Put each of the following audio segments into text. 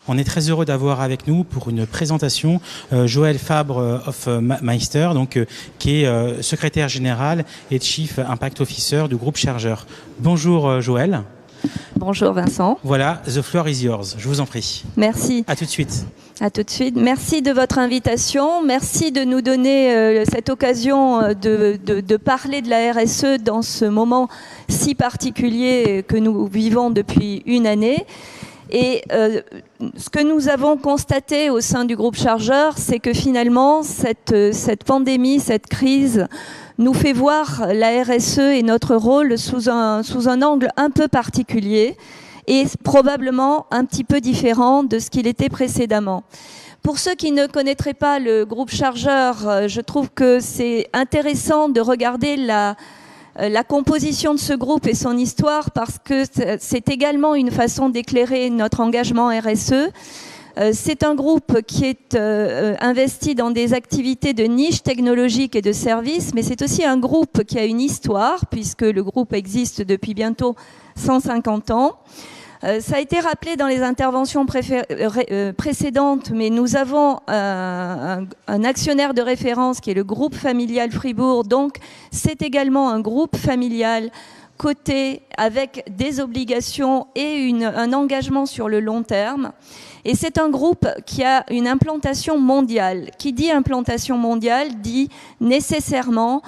On est très heureux d'avoir avec nous pour une présentation Joël Fabre Hofmeister, qui est secrétaire général et Chief Impact Officer du groupe Chargeur. Bonjour Joël. Bonjour Vincent. Voilà, the floor is yours. Je vous en prie. Merci. À tout de suite. À tout de suite. Merci de votre invitation. Merci de nous donner cette occasion de parler de la RSE dans ce moment si particulier que nous vivons depuis une année. Et ce que nous avons constaté au sein du groupe Chargeur, c'est que finalement, cette pandémie, cette crise, nous fait voir la RSE et notre rôle sous un angle un peu particulier et probablement un petit peu différent de ce qu'il était précédemment. Pour ceux qui ne connaîtraient pas le groupe Chargeur, je trouve que c'est intéressant de regarder la composition de ce groupe et son histoire, parce que c'est également une façon d'éclairer notre engagement RSE. C'est un groupe qui est investi dans des activités de niche technologique et de services, mais c'est aussi un groupe qui a une histoire, puisque le groupe existe depuis bientôt 150 ans. Ça a été rappelé dans les interventions précédentes, mais nous avons un actionnaire de référence qui est le groupe familial Fribourg. Donc, c'est également un groupe familial coté avec des obligations et un engagement sur le long terme. Et c'est un groupe qui a une implantation mondiale. Qui dit implantation mondiale dit nécessairement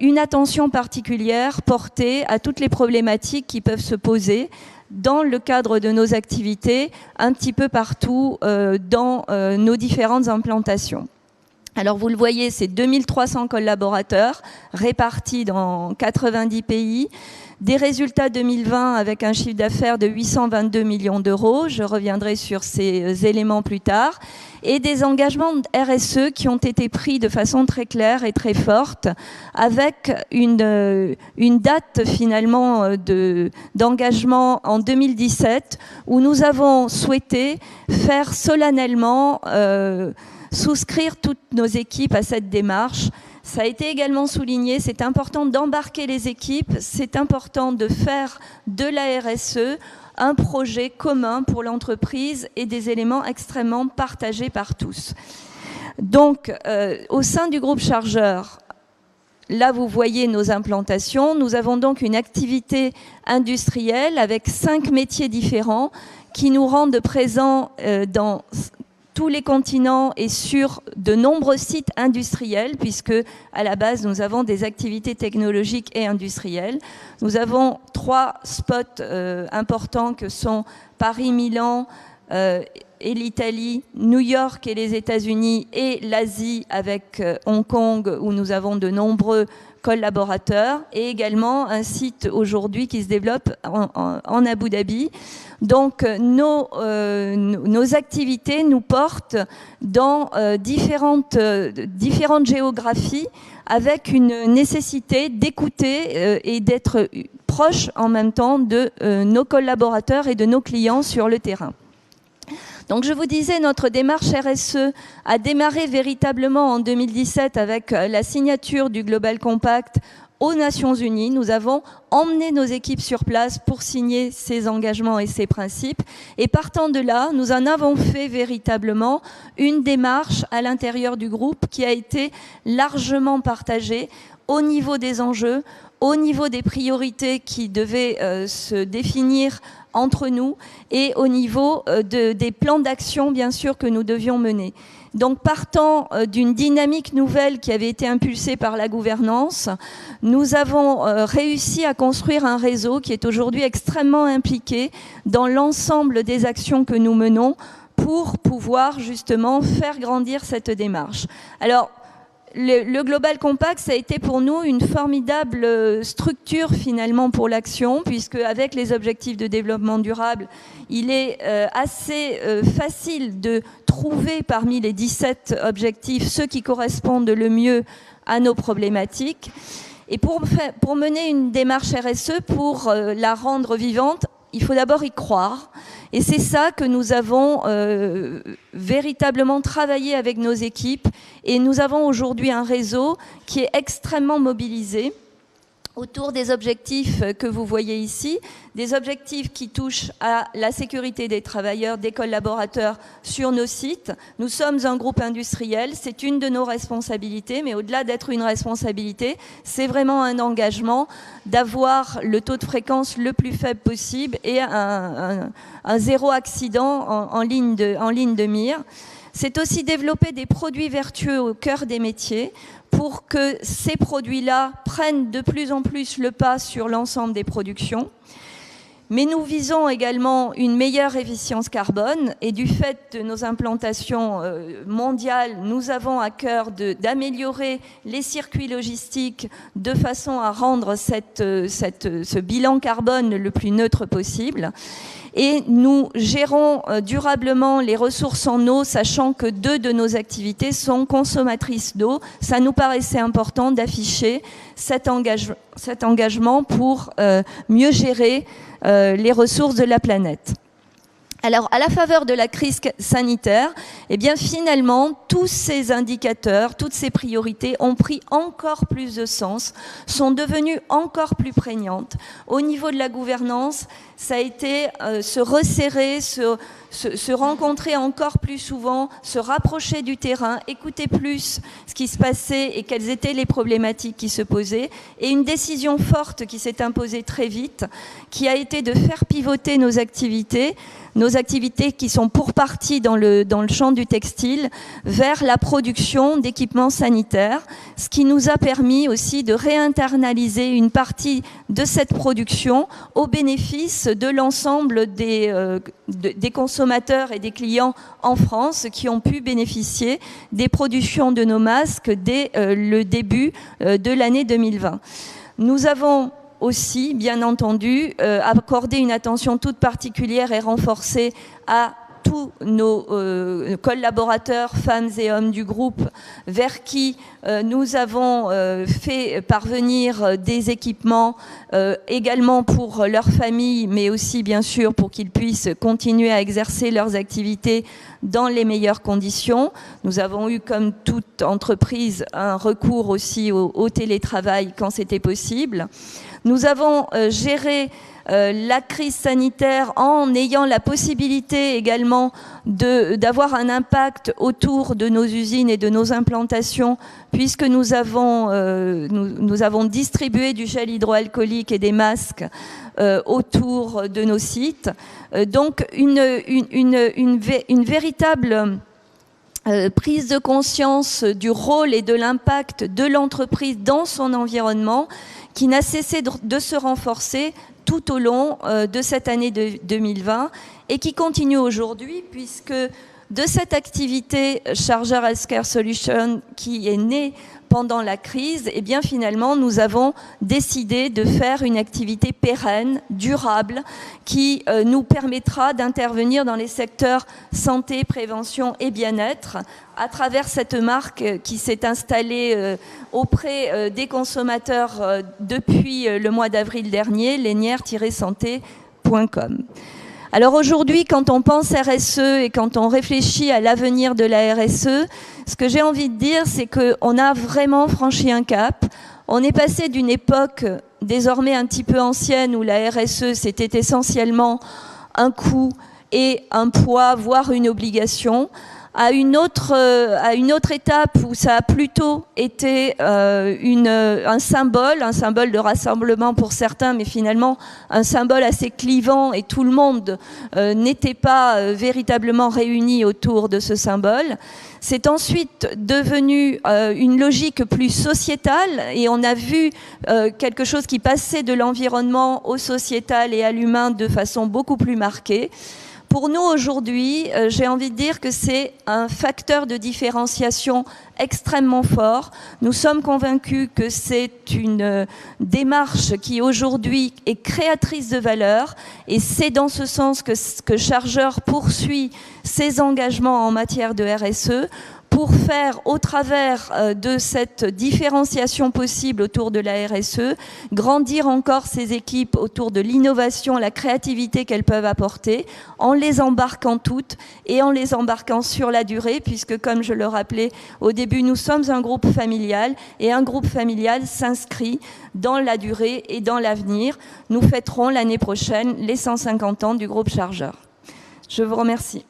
une attention particulière portée à toutes les problématiques qui peuvent se poser dans le cadre de nos activités, un petit peu partout dans nos différentes implantations. Alors vous le voyez, c'est 2300 collaborateurs répartis dans 90 pays, des résultats 2020 avec un chiffre d'affaires de 822 millions d'euros, je reviendrai sur ces éléments plus tard, et des engagements de RSE qui ont été pris de façon très claire et très forte, avec une date finalement d'engagement en 2017, où nous avons souhaité faire solennellement souscrire toutes nos équipes à cette démarche. Ça a été également souligné, c'est important d'embarquer les équipes, c'est important de faire de la RSE un projet commun pour l'entreprise et des éléments extrêmement partagés par tous. Donc, au sein du groupe Chargeur, là vous voyez nos implantations, nous avons donc une activité industrielle avec 5 métiers différents qui nous rendent présents dans tous les continents et sur de nombreux sites industriels, puisque à la base nous avons des activités technologiques et industrielles. Nous avons 3 spots importants que sont Paris, Milan et l'Italie, New York et les États-Unis, et l'Asie avec Hong Kong, où nous avons de nombreux collaborateurs, et également un site aujourd'hui qui se développe en Abu Dhabi. Donc nos activités nous portent dans différentes géographies, avec une nécessité d'écouter et d'être proche en même temps de nos collaborateurs et de nos clients sur le terrain. Donc je vous disais, notre démarche RSE a démarré véritablement en 2017 avec la signature du Global Compact aux Nations Unies. Nous avons emmené nos équipes sur place pour signer ces engagements et ces principes. Et partant de là, nous en avons fait véritablement une démarche à l'intérieur du groupe qui a été largement partagée au niveau des enjeux, au niveau des priorités qui devaient se définir entre nous et au niveau des plans d'action, bien sûr, que nous devions mener. Donc, partant d'une dynamique nouvelle qui avait été impulsée par la gouvernance, nous avons réussi à construire un réseau qui est aujourd'hui extrêmement impliqué dans l'ensemble des actions que nous menons pour pouvoir justement faire grandir cette démarche. Alors, le Global Compact, ça a été pour nous une formidable structure finalement pour l'action, puisque avec les objectifs de développement durable, il est assez facile de trouver parmi les 17 objectifs ceux qui correspondent le mieux à nos problématiques. Et pour mener une démarche RSE, pour la rendre vivante, il faut d'abord y croire. Et c'est ça que nous avons véritablement travaillé avec nos équipes. Et nous avons aujourd'hui un réseau qui est extrêmement mobilisé autour des objectifs que vous voyez ici, des objectifs qui touchent à la sécurité des travailleurs, des collaborateurs sur nos sites. Nous sommes un groupe industriel, c'est une de nos responsabilités, mais au-delà d'être une responsabilité, c'est vraiment un engagement d'avoir le taux de fréquence le plus faible possible et un zéro accident en ligne de mire. C'est aussi développer des produits vertueux au cœur des métiers pour que ces produits-là prennent de plus en plus le pas sur l'ensemble des productions. Mais nous visons également une meilleure efficience carbone et du fait de nos implantations mondiales, nous avons à cœur d'améliorer les circuits logistiques de façon à rendre ce bilan carbone le plus neutre possible. Et nous gérons durablement les ressources en eau, sachant que 2 de nos activités sont consommatrices d'eau. Ça nous paraissait important d'afficher cet engagement pour mieux gérer les ressources de la planète. Alors, à la faveur de la crise sanitaire, eh bien, finalement, tous ces indicateurs, toutes ces priorités ont pris encore plus de sens, sont devenues encore plus prégnantes. Au niveau de la gouvernance, ça a été se resserrer, se rencontrer encore plus souvent, se rapprocher du terrain, écouter plus ce qui se passait et quelles étaient les problématiques qui se posaient. Et une décision forte qui s'est imposée très vite, qui a été de faire pivoter nos activités qui sont pour partie dans le champ du textile, vers la production d'équipements sanitaires, ce qui nous a permis aussi de réinternaliser une partie de cette production au bénéfice de l'ensemble des consommateurs et des clients en France qui ont pu bénéficier des productions de nos masques dès le début de l'année 2020. Nous avons aussi, bien entendu, accorder une attention toute particulière et renforcée à tous nos collaborateurs, femmes et hommes du groupe, vers qui nous avons fait parvenir des équipements également pour leurs familles, mais aussi bien sûr pour qu'ils puissent continuer à exercer leurs activités dans les meilleures conditions. Nous avons eu, comme toute entreprise, un recours aussi au télétravail quand c'était possible. Nous avons géré la crise sanitaire en ayant la possibilité également d'avoir un impact autour de nos usines et de nos implantations, puisque nous avons distribué du gel hydroalcoolique et des masques autour de nos sites. Donc une véritable prise de conscience du rôle et de l'impact de l'entreprise dans son environnement qui n'a cessé de se renforcer tout au long de cette année 2020 et qui continue aujourd'hui puisque de cette activité Charger Healthcare Solutions qui est née pendant la crise, eh bien finalement nous avons décidé de faire une activité pérenne, durable, qui nous permettra d'intervenir dans les secteurs santé, prévention et bien-être à travers cette marque qui s'est installée auprès des consommateurs depuis le mois d'avril dernier, lanière-santé.com. Alors aujourd'hui, quand on pense RSE et quand on réfléchit à l'avenir de la RSE, ce que j'ai envie de dire, c'est qu'on a vraiment franchi un cap. On est passé d'une époque désormais un petit peu ancienne où la RSE, c'était essentiellement un coût et un poids, voire une obligation, à une autre étape où ça a plutôt été un symbole de rassemblement pour certains, mais finalement un symbole assez clivant et tout le monde n'était pas véritablement réuni autour de ce symbole. C'est ensuite devenu une logique plus sociétale et on a vu quelque chose qui passait de l'environnement au sociétal et à l'humain de façon beaucoup plus marquée. Pour nous, aujourd'hui, j'ai envie de dire que c'est un facteur de différenciation extrêmement fort. Nous sommes convaincus que c'est une démarche qui, aujourd'hui, est créatrice de valeur et c'est dans ce sens que Charger poursuit ses engagements en matière de RSE pour faire, au travers de cette différenciation possible autour de la RSE, grandir encore ces équipes autour de l'innovation, la créativité qu'elles peuvent apporter, en les embarquant toutes et en les embarquant sur la durée, puisque comme je le rappelais au début, nous sommes un groupe familial et un groupe familial s'inscrit dans la durée et dans l'avenir. Nous fêterons l'année prochaine les 150 ans du groupe Chargeur. Je vous remercie.